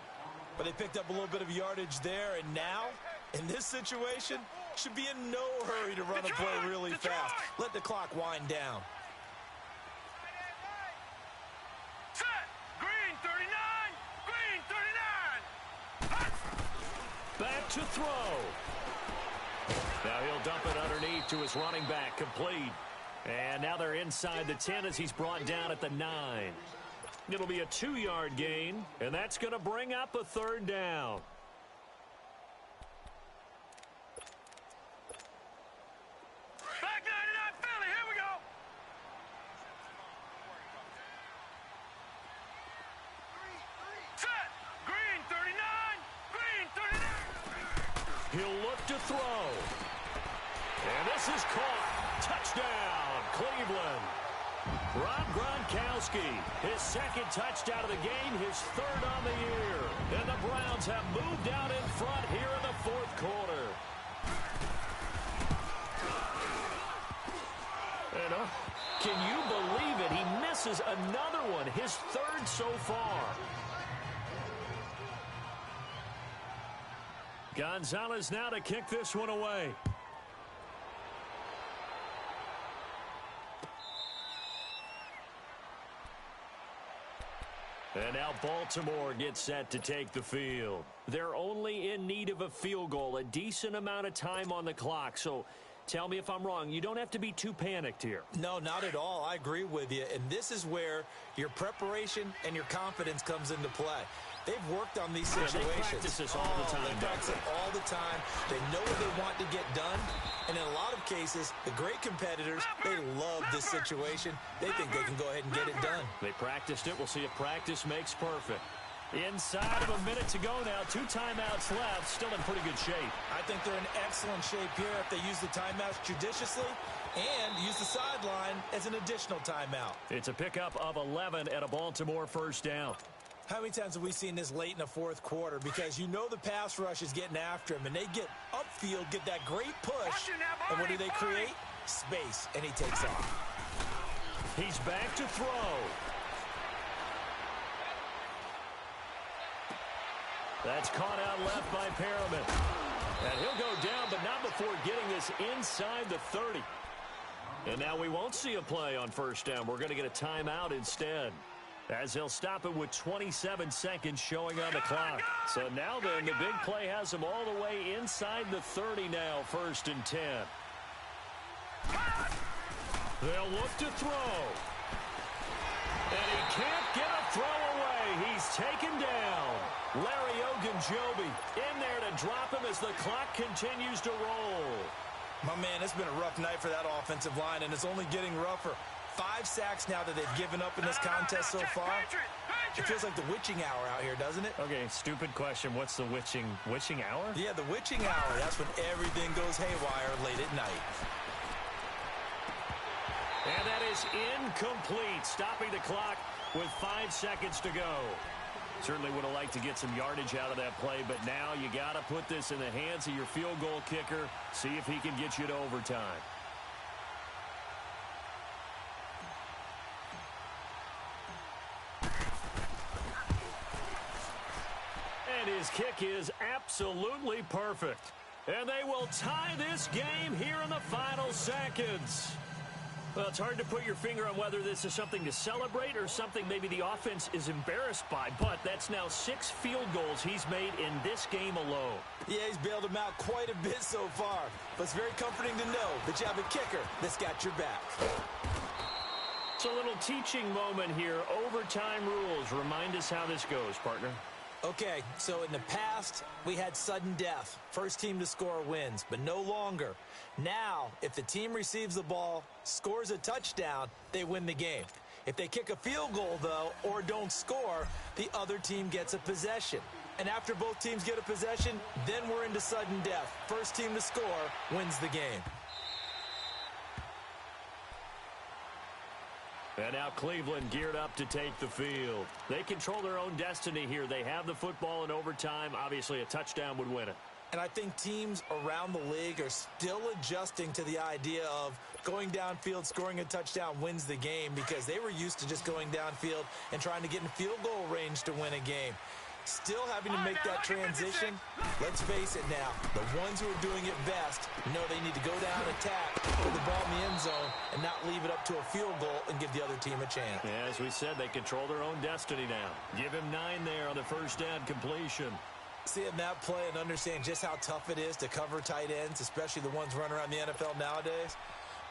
But they picked up a little bit of yardage there, and now, in this situation, should be in no hurry to run a play really fast. Let the clock wind down. Set. Green 39. Green 39. Back to throw. Now he'll dump it underneath to his running back, complete. And now they're inside the 10 as he's brought down at the 9. It'll be a 2-yard gain, and that's going to bring up a third down. Back 99 Philly, here we go. Set. Green 39. Green 39. He'll look to throw. And this is caught. Touchdown, Cleveland. Rob Gronkowski, his second touchdown of the game, his third on the year. And the Browns have moved out in front here in the fourth quarter. And can you believe it? He misses another one, his third so far. Gonzalez now to kick this one away. And now Baltimore gets set to take the field. They're only in need of a field goal, a decent amount of time on the clock. So tell me if I'm wrong. You don't have to be too panicked here. No, not at all. I agree with you. And this is where your preparation and your confidence comes into play. They've worked on these situations. They practice this all the time. They practice it all the time. They know what they want to get done. And in a lot of cases, the great competitors, they love this situation. They think they can go ahead and get it done. They practiced it. We'll see if practice makes perfect. Inside of a minute to go now. 2 timeouts left. Still in pretty good shape. I think they're in excellent shape here if they use the timeouts judiciously and use the sideline as an additional timeout. It's a pickup of 11 and a Baltimore first down. How many times have we seen this late in the fourth quarter? Because you know the pass rush is getting after him, and they get upfield, get that great push, and what do they create? Space, and he takes off. He's back to throw. That's caught out left by Perriman. And he'll go down, but not before getting this inside the 30. And now we won't see a play on first down. We're going to get a timeout instead, as he'll stop it with 27 seconds showing on the clock. So now then, the big play has him all the way inside the 30 now, 1st and 10. They'll look to throw. And he can't get a throw away. He's taken down. Larry Ogunjobi in there to drop him as the clock continues to roll. My man, it's been a rough night for that offensive line, and it's only getting rougher. 5 sacks now that they've given up in this contest so far. It feels like the witching hour out here, doesn't it? Okay, stupid question. What's the witching hour? Yeah, the witching hour. That's when everything goes haywire late at night. And that is incomplete, stopping the clock with 5 seconds to go. Certainly would have liked to get some yardage out of that play, but now you got to put this in the hands of your field goal kicker, see if he can get you to overtime. And his kick is absolutely perfect. And they will tie this game here in the final seconds. Well, it's hard to put your finger on whether this is something to celebrate or something maybe the offense is embarrassed by, but that's now 6 field goals he's made in this game alone. Yeah, he's bailed them out quite a bit so far, but it's very comforting to know that you have a kicker that's got your back. It's a little teaching moment here. Overtime rules. Remind us how this goes, partner. Okay, so in the past, we had sudden death. First team to score wins, but no longer. Now, if the team receives the ball, scores a touchdown, they win the game. If they kick a field goal, though, or don't score, the other team gets a possession. And after both teams get a possession, then we're into sudden death. First team to score wins the game. And now Cleveland geared up to take the field. They control their own destiny here. They have the football in overtime. Obviously, a touchdown would win it. And I think teams around the league are still adjusting to the idea of going downfield, scoring a touchdown wins the game, because they were used to just going downfield and trying to get in field goal range to win a game. Still having to make that transition. Let's face it now, the ones who are doing it best know they need to go down, attack, put the ball in the end zone, and not leave it up to a field goal and give the other team a chance. Yeah, as we said, they control their own destiny now. Give him 9 there on the first down completion. Seeing that play and understand just how tough it is to cover tight ends, especially the ones running around the NFL nowadays,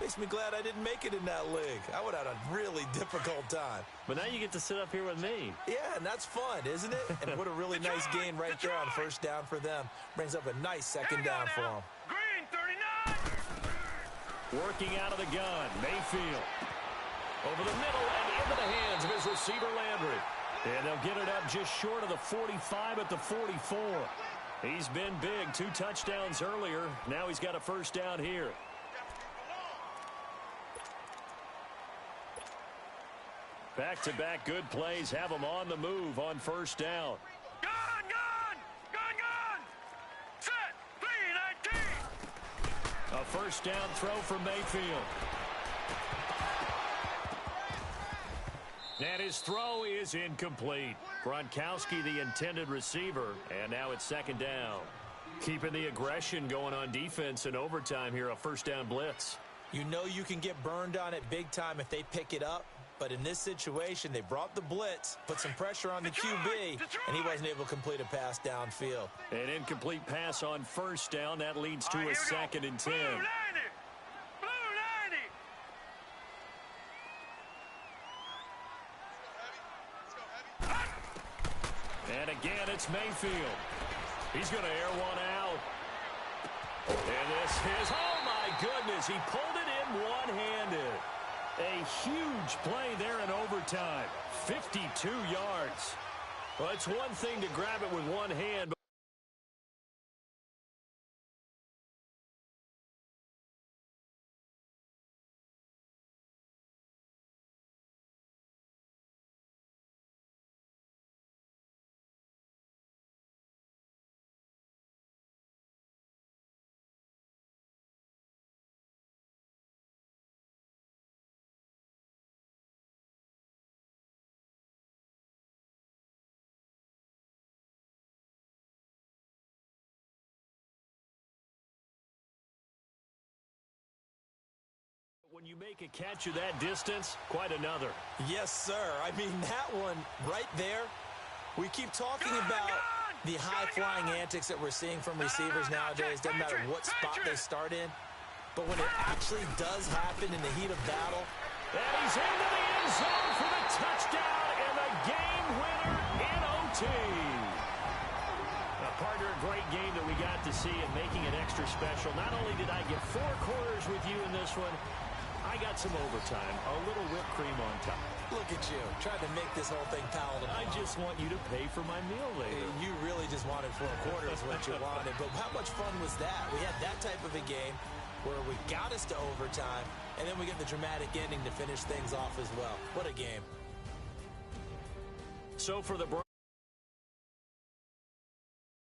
makes me glad I didn't make it in that league. I would have had a really difficult time. But now you get to sit up here with me. Yeah, and that's fun, isn't it? And what a really nice gain right there on first down for them. Brings up a nice second down for them. Green, 39. Working out of the gun, Mayfield. Over the middle and into the hands of his receiver, Landry. And they'll get it up just short of the 45 at the 44. He's been big. 2 touchdowns earlier. Now he's got a first down here. Back-to-back good plays have him on the move on first down. Gone, gone, gone, gone. Set, 3-19. A first down throw from Mayfield. And his throw is incomplete. Gronkowski, the intended receiver, and now it's second down. Keeping the aggression going on defense in overtime here, a first down blitz. You know you can get burned on it big time if they pick it up, But in this situation, they brought the blitz, put some pressure on the QB, and he wasn't able to complete a pass downfield. An incomplete pass on first down. That leads to a 2nd and 10. And again, it's Mayfield. He's going to air one out. And this is, oh my goodness, he pulled it in one-handed. A huge play there in overtime. 52 yards. Well, it's one thing to grab it with one hand, but when you make a catch of that distance, quite another. Yes, sir. I mean, that one right there, we keep talking about the high-flying antics that we're seeing from receivers nowadays. Doesn't matter what spot they start in. But when it actually does happen in the heat of battle. And he's into the end zone for the touchdown and the game winner in OT. Partner, a great game that we got to see and making it extra special. Not only did I get 4 quarters with you in this one, I got some overtime, a little whipped cream on top. Look at you, trying to make this whole thing palatable. I just want you to pay for my meal later. You really just wanted 4 quarters what you wanted, but how much fun was that? We had that type of a game where we got us to overtime, and then we get the dramatic ending to finish things off as well. What a game. So for the